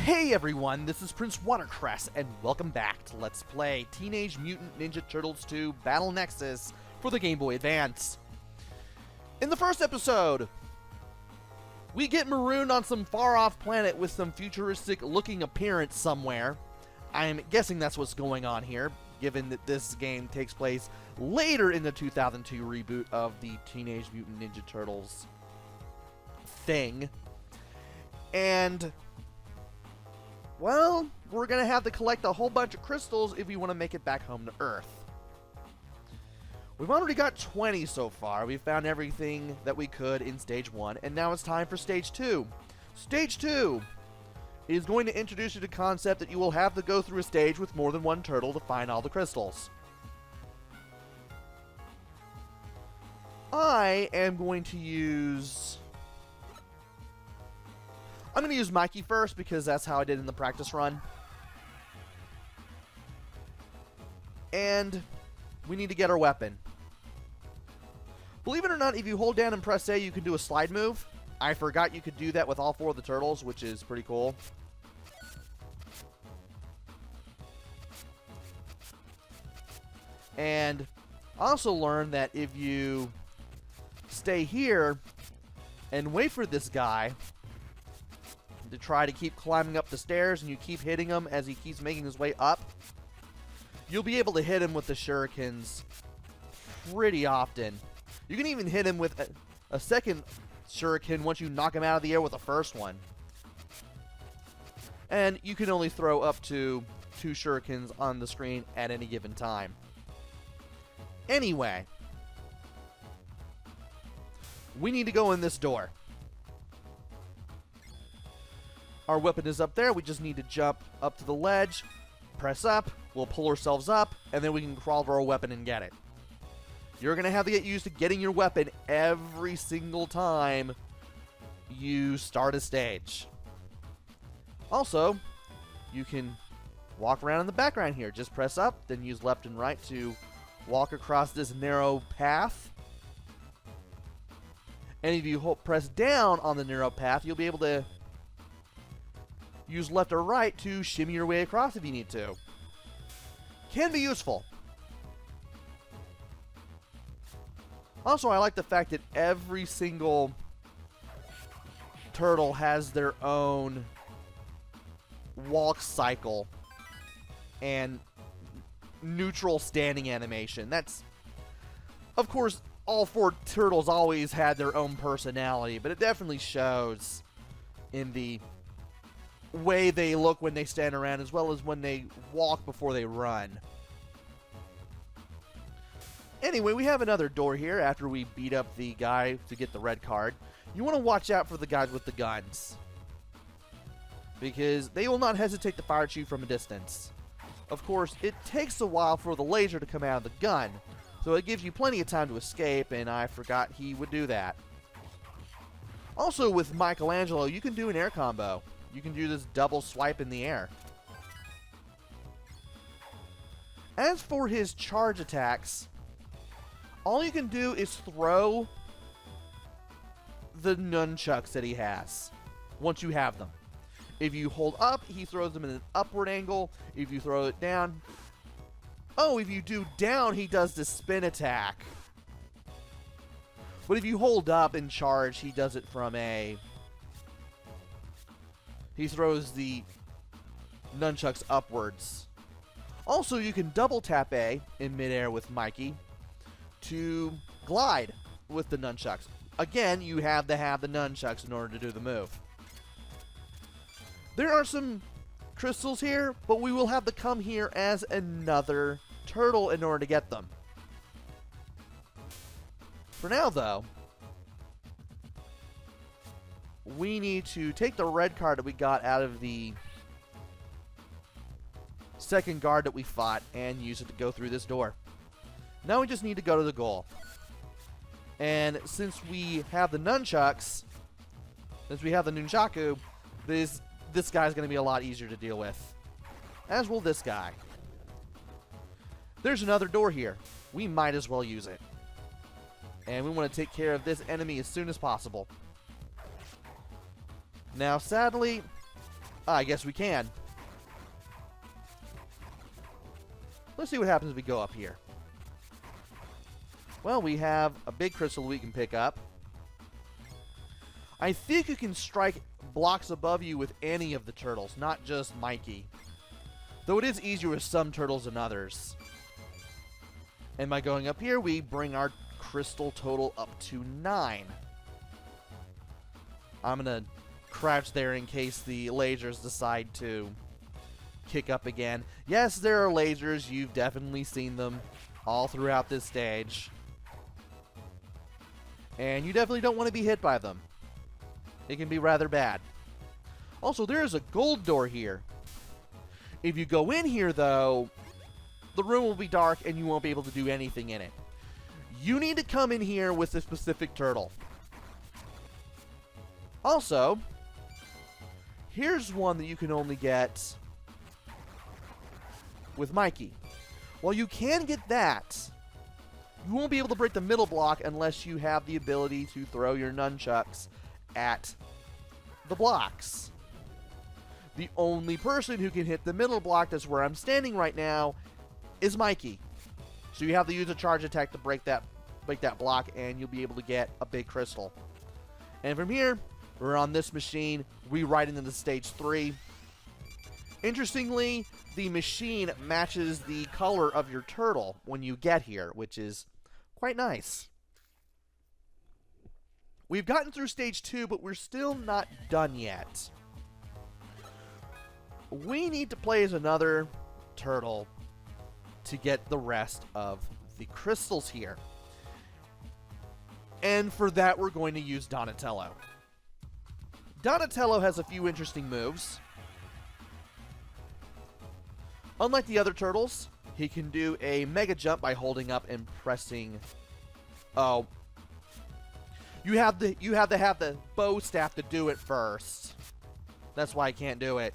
Hey everyone, this is PrinceWatercress, and welcome back to Let's Play Teenage Mutant Ninja Turtles 2 Battle Nexus for the Game Boy Advance. In the first episode, we get marooned on some far-off planet with some futuristic-looking appearance somewhere. I'm guessing that's what's going on here, given that this game takes place later in the 2002 reboot of the Teenage Mutant Ninja Turtles thing. And well, we're going to have to collect a whole bunch of crystals if we want to make it back home to Earth. We've already got 20 so far. We've found everything that we could in Stage 1, and now it's time for Stage 2. Stage 2 is going to introduce you to the concept that you will have to go through a stage with more than one turtle to find all the crystals. I'm going to use Mikey first because that's how I did in the practice run. And we need to get our weapon. Believe it or not, if you hold down and press A, you can do a slide move. I forgot you could do that with all four of the turtles, which is pretty cool. And I also learned that if you stay here and wait for this guy to try to keep climbing up the stairs, and you keep hitting him as he keeps making his way up, you'll be able to hit him with the shurikens pretty often. You can even hit him with a second shuriken once you knock him out of the air with the first one. And you can only throw up to 2 shurikens on the screen at any given time. Anyway, we need to go in this door. Our weapon is up there. We just need to jump up to the ledge, press up, we'll pull ourselves up, and then we can crawl to our weapon and get it. You're going to have to get used to getting your weapon every single time you start a stage. Also, you can walk around in the background here. Just press up, then use left and right to walk across this narrow path. And if you press down on the narrow path, you'll be able to use left or right to shimmy your way across if you need to. Can be useful. Also, I like the fact that every single turtle has their own walk cycle and neutral standing animation. That's, of course, all 4 turtles always had their own personality, but it definitely shows in the way they look when they stand around, as well as when they walk before they run. Anyway, we have another door here after we beat up the guy to get the red card. You want to watch out for the guys with the guns, because they will not hesitate to fire at you from a distance. Of course, it takes a while for the laser to come out of the gun, so it gives you plenty of time to escape, and I forgot he would do that. Also, with Michelangelo, you can do an air combo. You can do this double swipe in the air. As for his charge attacks, all you can do is throw the nunchucks that he has once you have them. If you hold up, he throws them in an upward angle. If you throw it down... Oh, if you do down, he does the spin attack. But if you hold up and charge, he does it from a... He throws the nunchucks upwards. Also, you can double tap A in midair with Mikey to glide with the nunchucks. Again, you have to have the nunchucks in order to do the move. There are some crystals here, but we will have to come here as another turtle in order to get them. For now, though, we need to take the red card that we got out of the second guard that we fought and use it to go through this door. Now we just need to go to the goal. And since we have the nunchucks, since we have the nunchaku, this guy's going to be a lot easier to deal with. As will this guy. There's another door here. We might as well use it. And we want to take care of this enemy as soon as possible. Now, sadly, I guess we can. Let's see what happens if we go up here. Well, we have a big crystal we can pick up. I think you can strike blocks above you with any of the turtles, not just Mikey. Though it is easier with some turtles than others. And by going up here, we bring our crystal total up to 9. I'm going to crouch there in case the lasers decide to kick up again. Yes, there are lasers. You've definitely seen them all throughout this stage. And you definitely don't want to be hit by them. It can be rather bad. Also, there is a gold door here. If you go in here, though, the room will be dark and you won't be able to do anything in it. You need to come in here with a specific turtle. Also, here's one that you can only get with Mikey. While you can get that, you won't be able to break the middle block unless you have the ability to throw your nunchucks at the blocks. The only person who can hit the middle block, that's where I'm standing right now, is Mikey. So you have to use a charge attack to break that block, and you'll be able to get a big crystal. And from here, we're on this machine. We ride into the stage 3. Interestingly, the machine matches the color of your turtle when you get here, which is quite nice. We've gotten through stage 2, but we're still not done yet. We need to play as another turtle to get the rest of the crystals here. And for that, we're going to use Donatello. Donatello has a few interesting moves. Unlike the other turtles, he can do a mega jump by holding up and pressing... Oh. You have to have the bow staff to do it first. That's why I can't do it.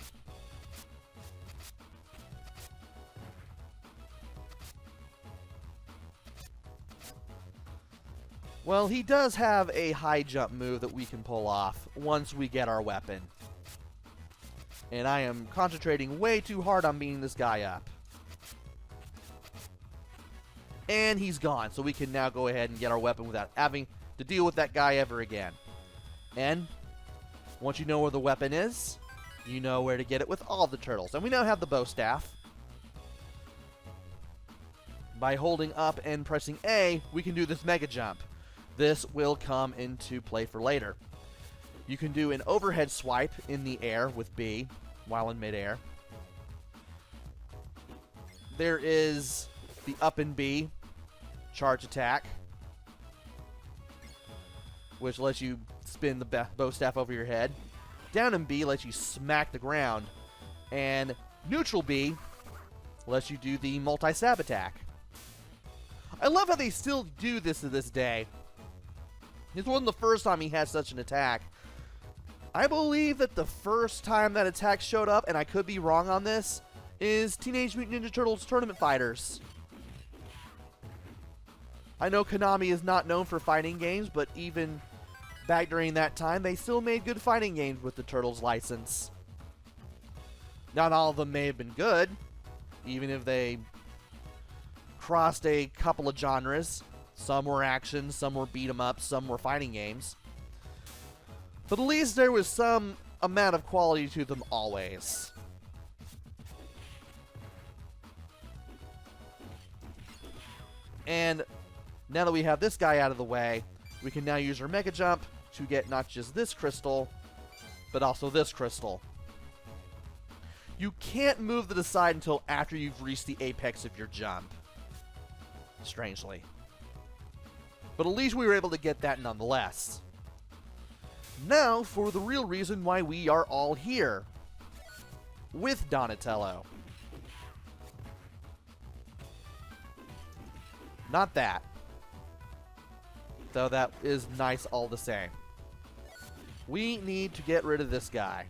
Well, he does have a high jump move that we can pull off once we get our weapon. And I am concentrating way too hard on beating this guy up. And he's gone, so we can now go ahead and get our weapon without having to deal with that guy ever again. And once you know where the weapon is, you know where to get it with all the turtles. And we now have the bow staff. By holding up and pressing A, we can do this mega jump. This will come into play for later. You can do an overhead swipe in the air with B while in midair. There is the up and B charge attack, which lets you spin the bow staff over your head. Down and B lets you smack the ground. And neutral B lets you do the multi-stab attack. I love how they still do this to this day. This wasn't the first time he had such an attack. I believe that the first time that attack showed up, and I could be wrong on this, is Teenage Mutant Ninja Turtles Tournament Fighters. I know Konami is not known for fighting games, but even back during that time, they still made good fighting games with the Turtles license. Not all of them may have been good, even if they crossed a couple of genres. Some were action, some were beat 'em up, some were fighting games. But at least there was some amount of quality to them always. And now that we have this guy out of the way, we can now use our Mega Jump to get not just this crystal, but also this crystal. You can't move to the side until after you've reached the apex of your jump. Strangely. But at least we were able to get that nonetheless. Now for the real reason why we are all here. With Donatello. Not that. Though that is nice all the same. We need to get rid of this guy.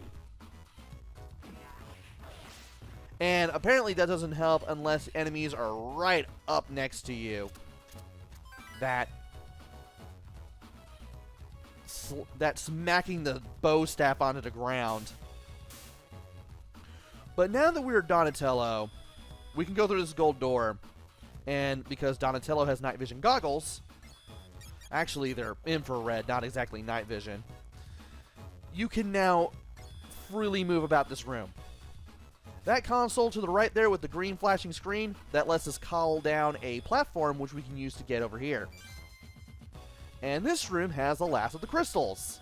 And apparently that doesn't help unless enemies are right up next to you. That smacking the bow staff onto the ground But now that we're Donatello, we can go through this gold door, and because Donatello has night vision goggles, actually they're infrared, not exactly night vision, you can now freely move about this room. That console to the right there with the green flashing screen, that lets us call down a platform which we can use to get over here. And this room has the last of the crystals.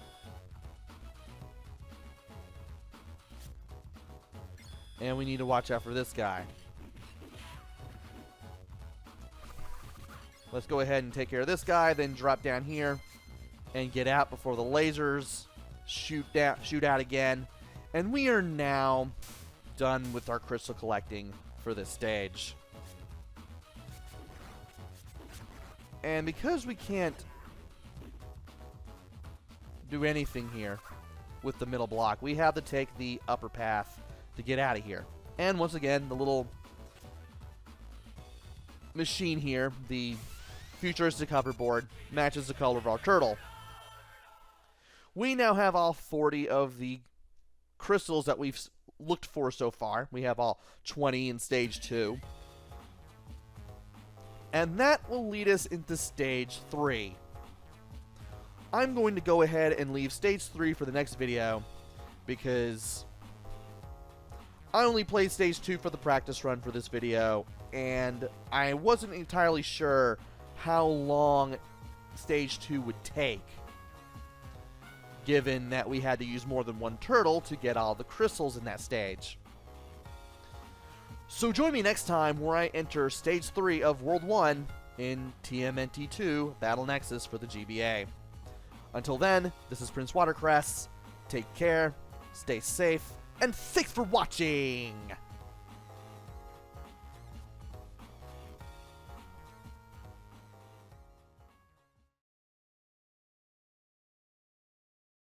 And we need to watch out for this guy. Let's go ahead and take care of this guy, then drop down here and get out before the lasers shoot out again. And we are now done with our crystal collecting for this stage. And because we can't do anything here with the middle block, we have to take the upper path to get out of here. And once again, the little machine here, the futuristic hoverboard, matches the color of our turtle. We now have all 40 of the crystals that we've looked for so far. We have all 20 in stage 2. And that will lead us into stage 3. I'm going to go ahead and leave stage 3 for the next video because I only played stage 2 for the practice run for this video, and I wasn't entirely sure how long stage 2 would take, given that we had to use more than one turtle to get all the crystals in that stage. So join me next time where I enter stage 3 of World 1 in TMNT 2 Battle Nexus for the GBA. Until then, this is PrinceWatercress. Take care, stay safe, and thanks for watching!